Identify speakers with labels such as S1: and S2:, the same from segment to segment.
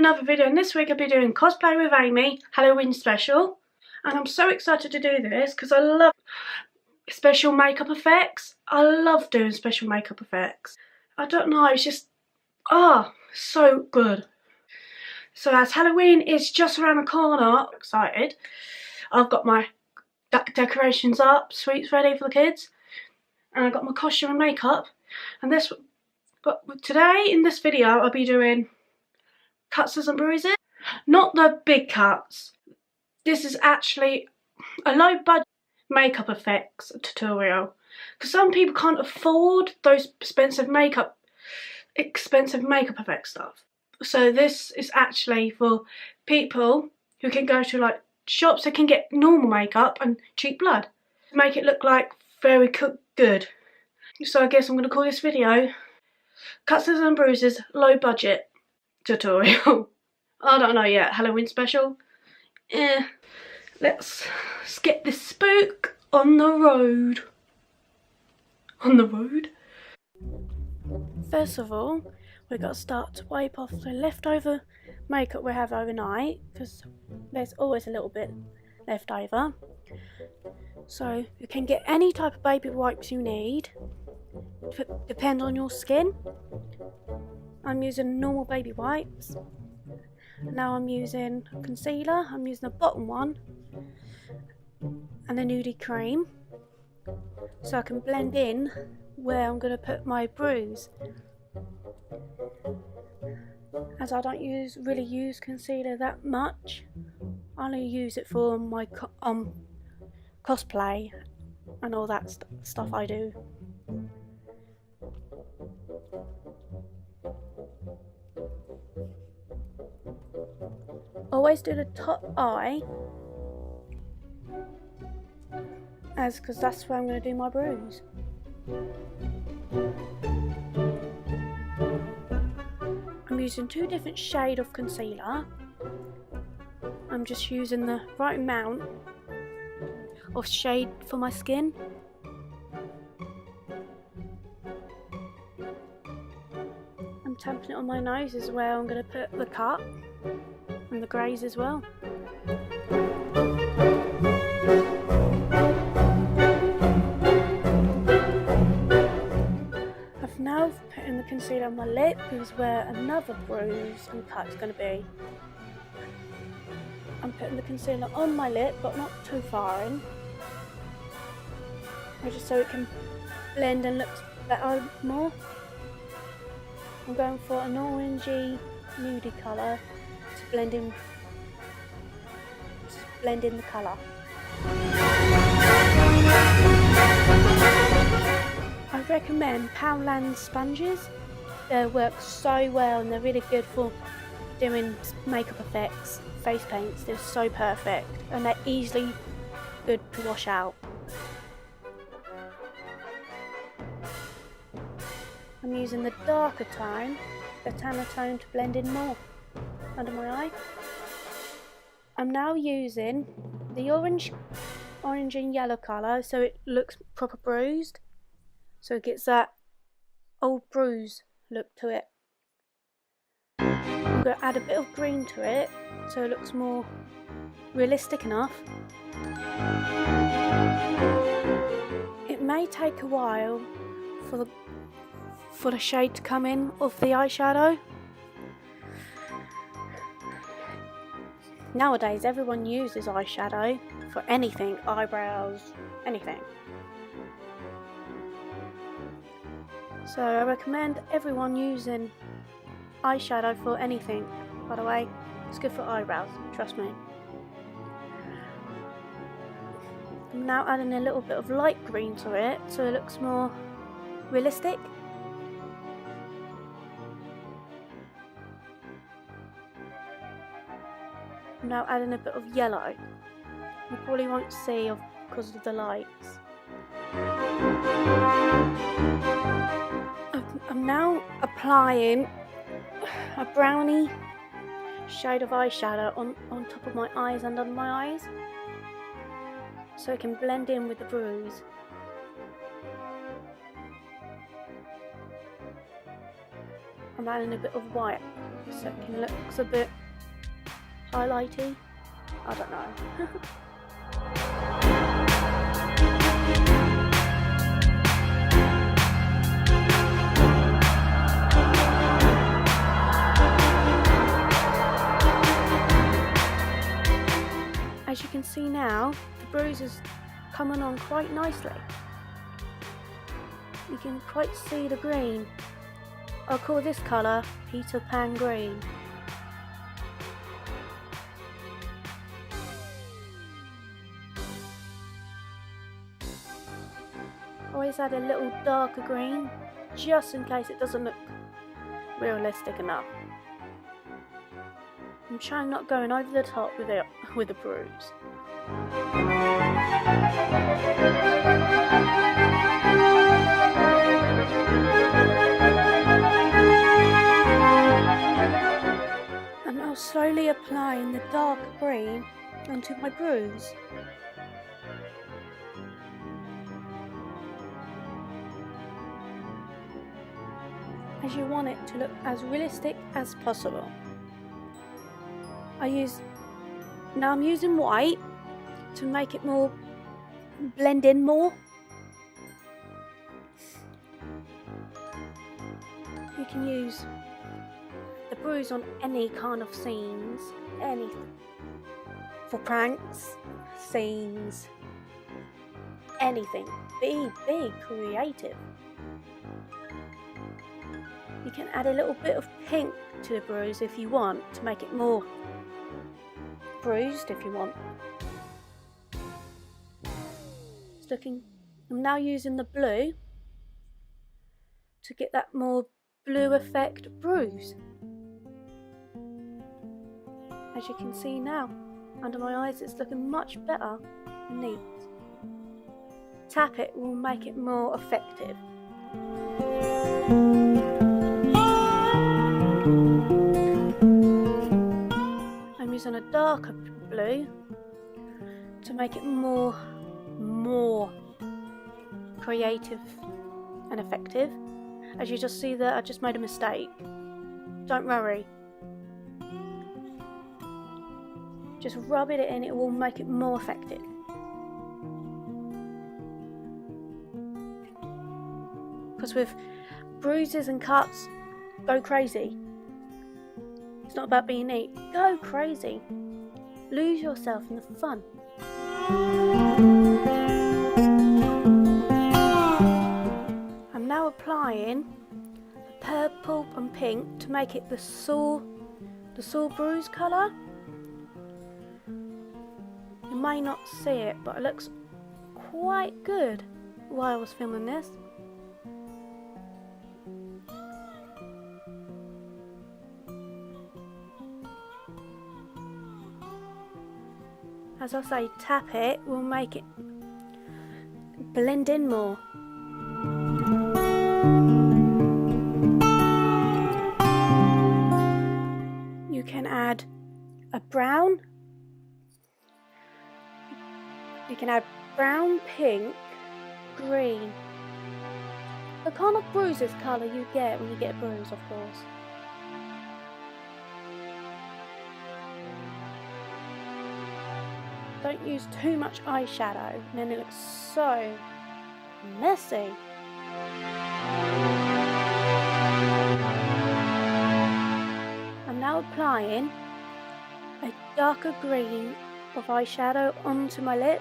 S1: another video, and this week I'll be doing Cosplay with Amy Halloween special. And I'm so excited to do this because I love special makeup effects. I love doing special makeup effects. I don't know, it's just, so good. So as Halloween is just around the corner, I'm excited. I've got my decorations up, sweets ready for the kids. And I've got my costume and makeup. And but today in this video I'll be doing cuts and bruises. Not the big cuts. This is actually a low budget makeup effects tutorial. Because some people can't afford those expensive makeup effect stuff. So this is actually for people who can go to like shops that can get normal makeup and cheap blood. Make it look like very good. So I guess I'm going to call this video Cuts and Bruises Low Budget Tutorial. I don't know yet, Halloween special. Let's get this spook on the road. First of all, we've got to start to wipe off the leftover makeup we have overnight, because there's always a little bit left over. So you can get any type of baby wipes you need, depend on your skin. I'm using normal baby wipes. Now I'm using concealer. I'm using the bottom one and a nudie cream, so I can blend in where I'm going to put my bruise. As I don't really use concealer that much, I only use it for my cosplay and all that stuff I do. Always do the top eye, because that's where I'm going to do my bruise. I'm using two different shades of concealer. I'm just using the right amount of shade for my skin. I'm tapping it on my nose as well. I'm going to put the cut and the greys as well. I've now put in the concealer on my lip, is where another bruise and cut is going to be. I'm putting the concealer on my lip, but not too far in, just so it can blend and look better more. I'm going for an orangey nudie colour to blend in the colour. I recommend Poundland sponges. They work so well and they're really good for doing makeup effects, face paints. They're so perfect and they're easily good to wash out. I'm using the darker tone, the tanner tone, to blend in more under my eye. I'm now using the orange and yellow colour, so it looks proper bruised, so it gets that old bruise look to it. I'm going to add a bit of green to it so it looks more realistic enough. It may take a while for the shade to come in of the eyeshadow. Nowadays everyone uses eyeshadow for anything, eyebrows, anything. So I recommend everyone using eyeshadow for anything. By the way, it's good for eyebrows, trust me. I'm now adding a little bit of light green to it so it looks more realistic. I'm now adding a bit of yellow. You probably won't see because of the lights. I'm now applying a brownie shade of eyeshadow on top of my eyes and under my eyes, so it can blend in with the bruise. I'm adding a bit of white Second looks a bit highlighty. I don't know. As you can see now, the bruise is coming on quite nicely. You can quite see the green. I'll call this colour Peter Pan green. Always add a little darker green, just in case it doesn't look realistic enough. I'm trying not going over the top with it with the bruise. I'm now slowly applying the dark green onto my bruise. As you want it to look as realistic as possible. Now I'm using white to make it more blend in more. You can use the bruise on any kind of scenes, anything. For pranks, scenes, anything. Be creative. You can add a little bit of pink to the bruise if you want, to make it more bruised if you want. I'm now using the blue to get that more blue effect bruise. As you can see now, under my eyes it's looking much better and neat. Tap it will make it more effective. I'm using a darker blue to make it more creative and effective. As you just see there, I just made a mistake. Don't worry. Just rub it in, it will make it more effective. Because with bruises and cuts, go crazy. It's not about being neat. Go crazy. Lose yourself in the fun. I'm now applying the purple and pink to make it the sore bruise colour. You may not see it, but it looks quite good while I was filming this. As I say, tap it will make it blend in more. You can add a brown. You can add brown, pink, green. The kind of bruises colour you get when you get a bruise, of course. Don't use too much eyeshadow, and then it looks so messy. I'm now applying a darker green of eyeshadow onto my lip.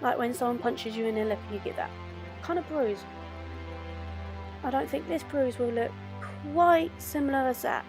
S1: Like when someone punches you in the lip and you get that kind of bruise. I don't think this bruise will look quite similar as that.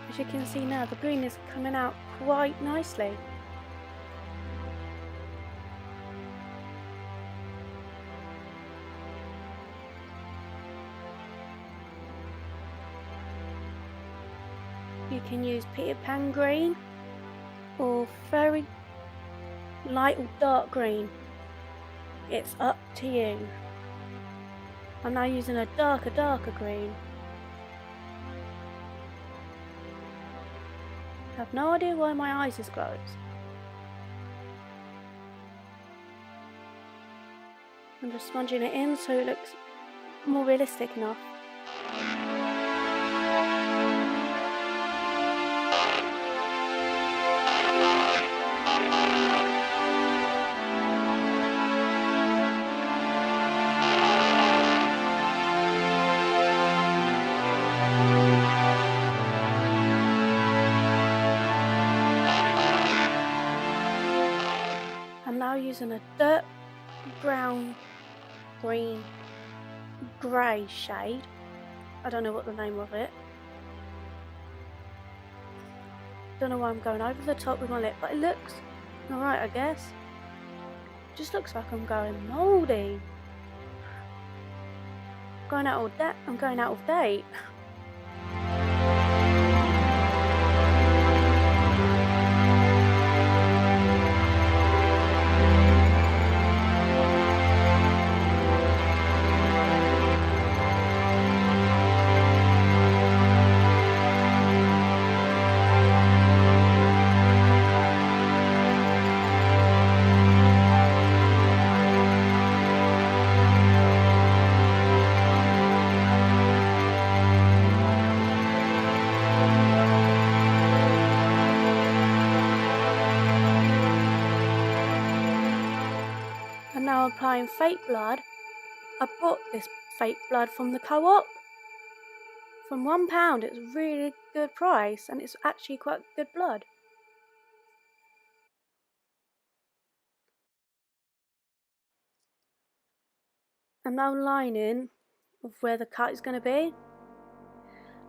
S1: As you can see now, the green is coming out quite nicely. can use Peter Pan green or very light or dark green. It's up to you. I'm now using a darker green. I have no idea why my eyes is closed. I'm just smudging it in so it looks more realistic enough. I'm now using a dirt brown green grey shade. I don't know what the name of it. Don't know why I'm going over the top with my lip, but it looks alright, I guess. Just looks like I'm going mouldy. I'm going out of date. And now applying fake blood. I bought this fake blood from the co-op. From £1, it's a really good price and it's actually quite good blood. I'm now lining of where the cut is going to be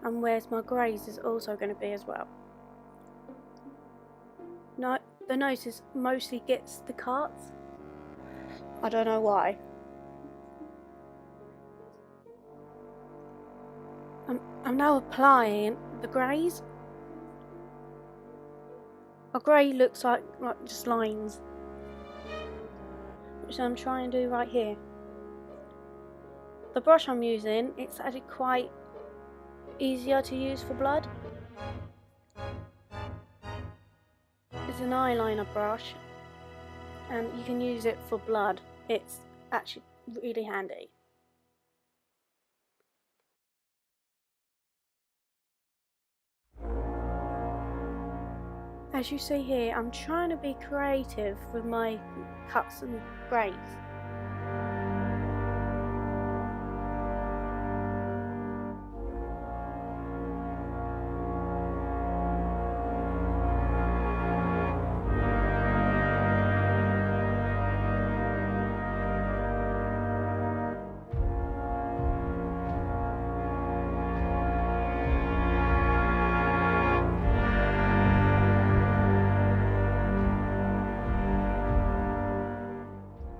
S1: and where my graze is also going to be as well. No, the nose mostly gets the cuts. I don't know why. I'm now applying the greys. A grey looks like just lines, which I'm trying to do right here. The brush I'm using, it's actually quite easier to use for blood. It's an eyeliner brush and you can use it for blood. It's actually really handy. As you see here, I'm trying to be creative with my cuts and greys.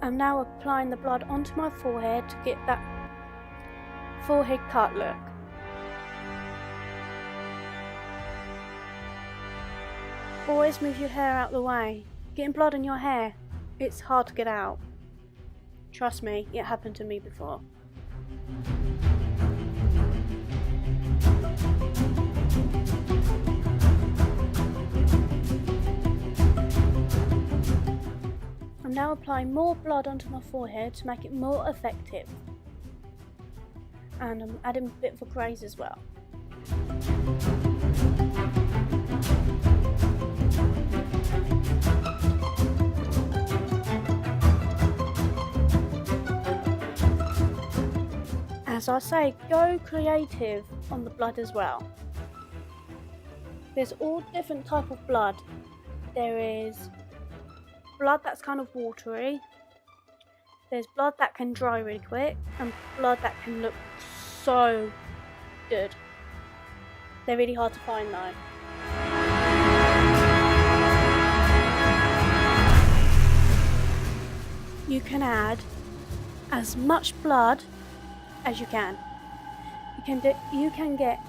S1: I'm now applying the blood onto my forehead to get that forehead cut look. Always move your hair out the way. Getting blood in your hair, it's hard to get out. Trust me, it happened to me before. I'm now applying more blood onto my forehead to make it more effective. And I'm adding a bit of a graze as well. As I say, go creative on the blood as well. There's all different type of blood. There is blood that's kind of watery. There's blood that can dry really quick and blood that can look so good. They're really hard to find though. You can add as much blood as you can. You can get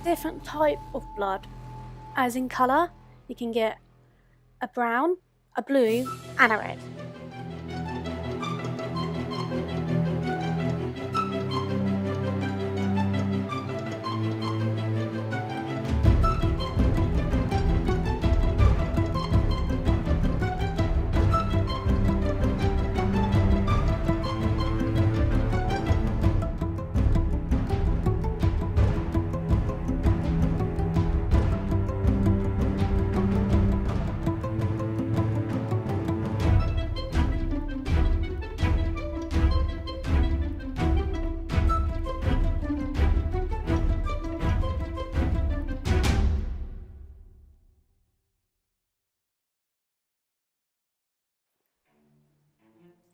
S1: different type of blood as in colour. You can get a brown, a blue and a red.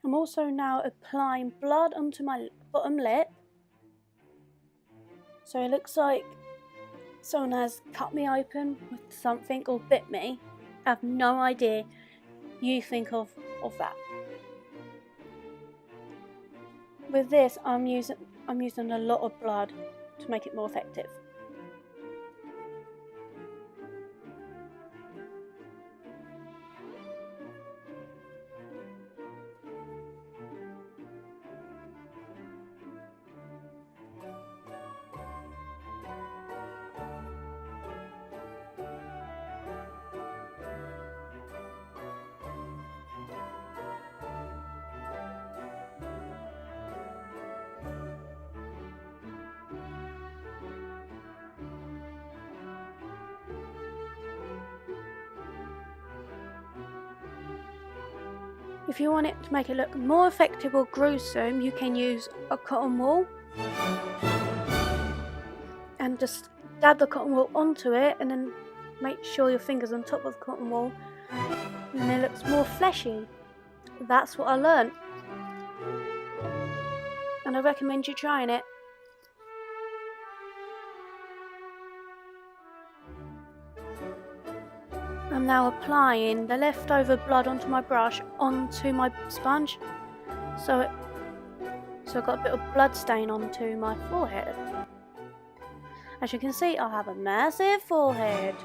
S1: I'm also now applying blood onto my bottom lip. So it looks like someone has cut me open with something or bit me. I have no idea. You think of that. With this, I'm using a lot of blood to make it more effective. If you want it to make it look more effective or gruesome, you can use a cotton wool and just dab the cotton wool onto it and then make sure your finger's on top of the cotton wool and then it looks more fleshy. That's what I learned and I recommend you trying it. I'm now applying the leftover blood onto my brush onto my sponge, so I've got a bit of blood stain onto my forehead. As you can see, I have a massive forehead.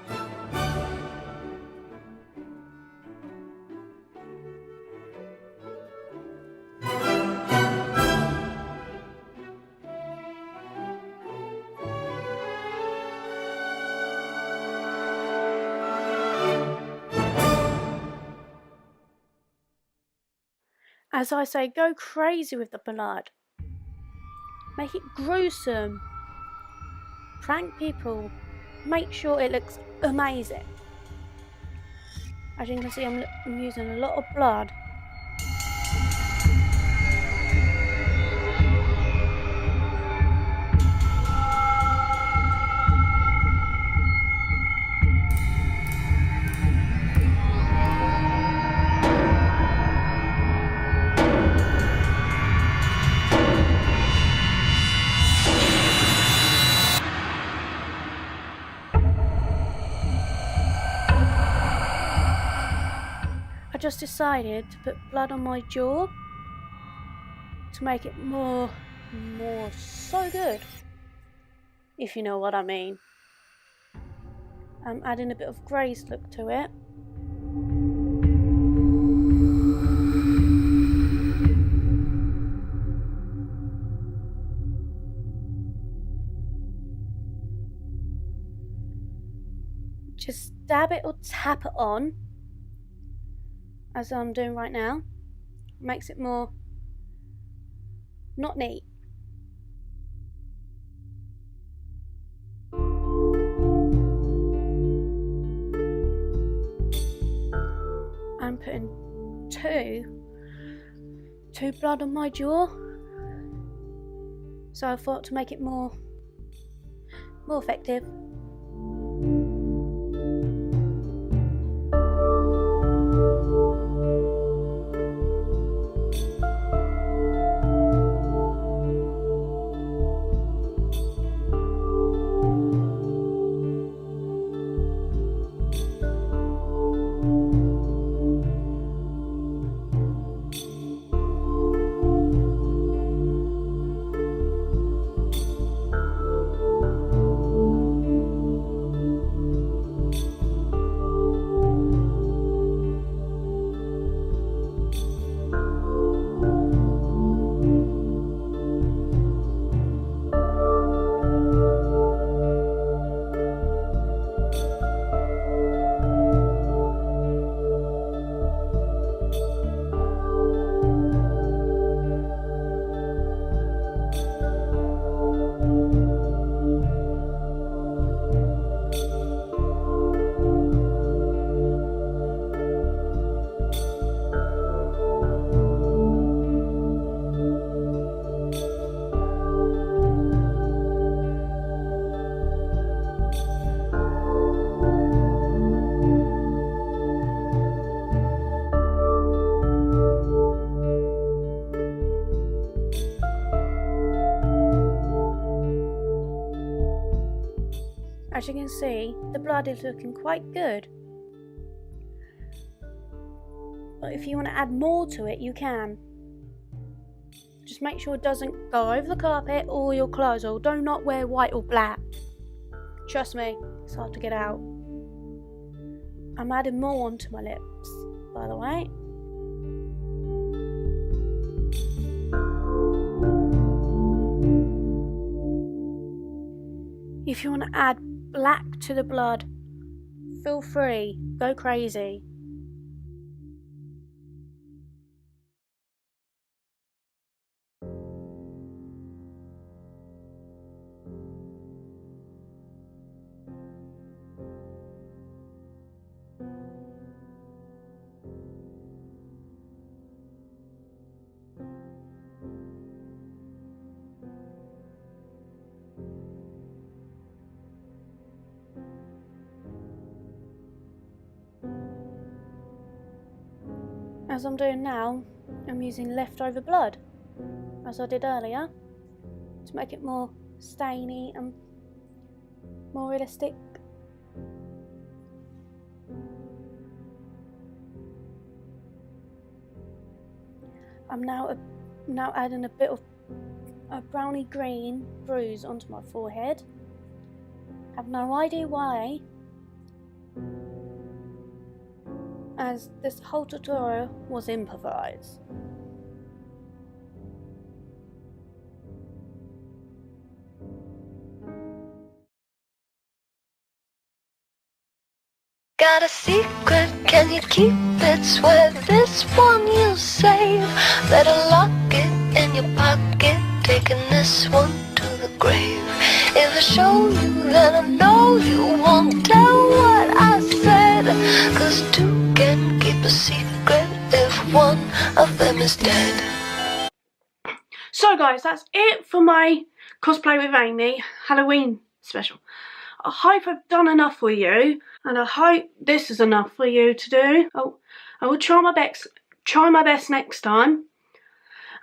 S1: As I say, go crazy with the blood. Make it gruesome. Prank people. Make sure it looks amazing. As you can see, I'm using a lot of blood. I just decided to put blood on my jaw to make it more so good, if you know what I mean. I'm adding a bit of greys look to it. Just dab it or tap it on, as I'm doing right now. Makes it more not neat. I'm putting two blood on my jaw, so I thought to make it more effective. as you can see, the blood is looking quite good. But if you want to add more to it, you can. Just make sure it doesn't go over the carpet or your clothes, or do not wear white or black. Trust me, it's hard to get out. I'm adding more onto my lips, by the way. If you want to add black to the blood, feel free, go crazy. As I'm doing now, I'm using leftover blood, as I did earlier, to make it more stainy and more realistic. I'm now adding a bit of a browny green bruise onto my forehead. Have no idea why, as this whole tutorial was improvised.
S2: Got a secret, can you keep it? Swear this one you'll save. Better lock it in your pocket, taking this one to the grave. If I show you, then I know you won't tell what I said, 'cause two can keep a secret if one of them is dead.
S1: So guys, that's it for my cosplay with Amy Halloween special. I hope I've done enough for you, and I hope this is enough for you to do. I will try my best next time,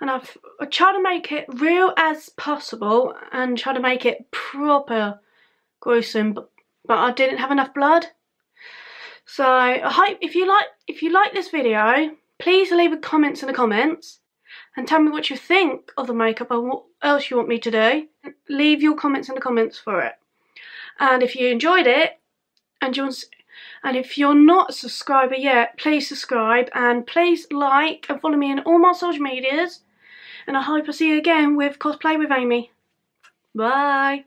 S1: and I try to make it real as possible and try to make it proper gruesome, but I didn't have enough blood. So I hope if you like this video, please leave a comment in the comments and tell me what you think of the makeup and what else you want me to do. Leave your comments in the comments for it. And if you enjoyed it, and if you're not a subscriber yet, please subscribe, and please like and follow me on all my social medias. And I hope I see you again with Cosplay with Amy. Bye.